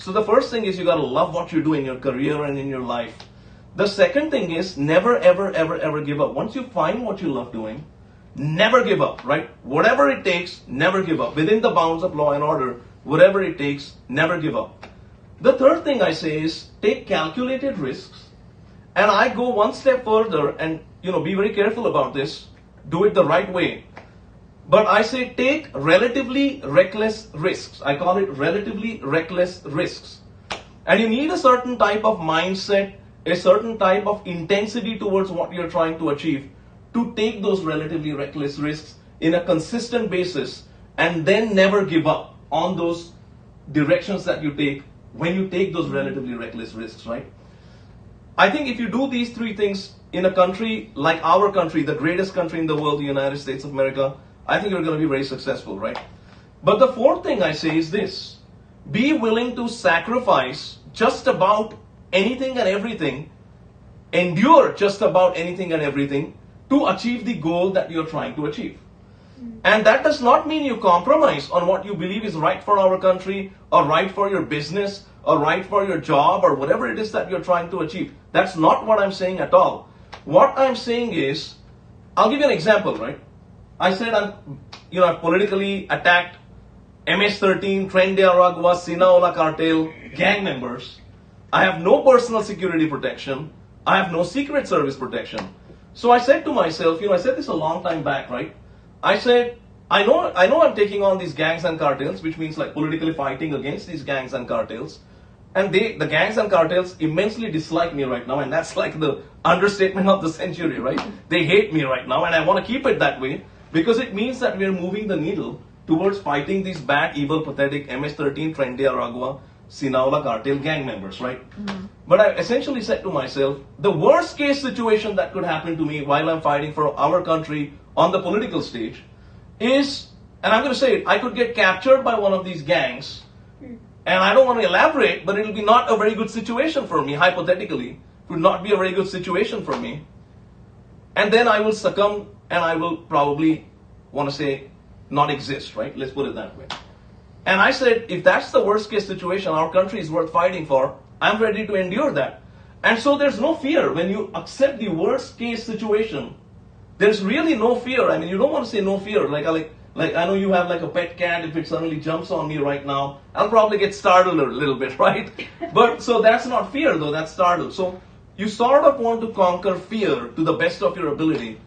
So the first thing is you got to love what you do in your career and in your life. The second thing is never, ever, ever, ever give up. Once you find what you love doing, never give up, right? Whatever it takes, never give up. Within the bounds of law and order, whatever it takes, never give up. The third thing I say is take calculated risks. And I go one step further and, be very careful about this. Do it the right way. But I say take relatively reckless risks. I call it relatively reckless risks. And you need a certain type of mindset, a certain type of intensity towards what you're trying to achieve to take those relatively reckless risks in a consistent basis and then never give up on those directions that you take when you take those relatively reckless risks, right? I think if you do these three things in a country like our country, the greatest country in the world, the United States of America, I think you're going to be very successful, right? But the fourth thing I say is this: be willing to sacrifice just about anything and everything, endure just about anything and everything to achieve the goal that you're trying to achieve. And that does not mean you compromise on what you believe is right for our country, or right for your business, or right for your job, or whatever it is that you're trying to achieve. That's not what I'm saying at all. What I'm saying is, I'll give you an example, right? I said I've politically attacked MS-13, Tren de Aragua, Sinaloa cartel gang members. I have no personal security protection. I have no Secret Service protection. So I said to myself, I said this a long time back, right? I said, I know I'm taking on these gangs and cartels, which means like politically fighting against these gangs and cartels. And the gangs and cartels immensely dislike me right now, and that's like the understatement of the century, right? They hate me right now, and I want to keep it that way because it means that we're moving the needle towards fighting these bad, evil, pathetic MS-13, Tren de Aragua, Sinaloa cartel gang members, right? Mm-hmm. But I essentially said to myself, the worst case situation that could happen to me while I'm fighting for our country on the political stage is, and I'm going to say it, I could get captured by one of these gangs, and I don't want to elaborate, but it'll be not a very good situation for me, hypothetically. It would not be a very good situation for me. And then I will succumb, and I will probably want to say not exist, right? Let's put it that way. And I said, if that's the worst case situation our country is worth fighting for, I'm ready to endure that. And so there's no fear when you accept the worst case situation. There's really no fear. I mean, you don't want to say no fear. Like I know you have like a pet cat. If it suddenly jumps on me right now, I'll probably get startled a little bit, right? But so that's not fear though, that's startled. So you sort of want to conquer fear to the best of your ability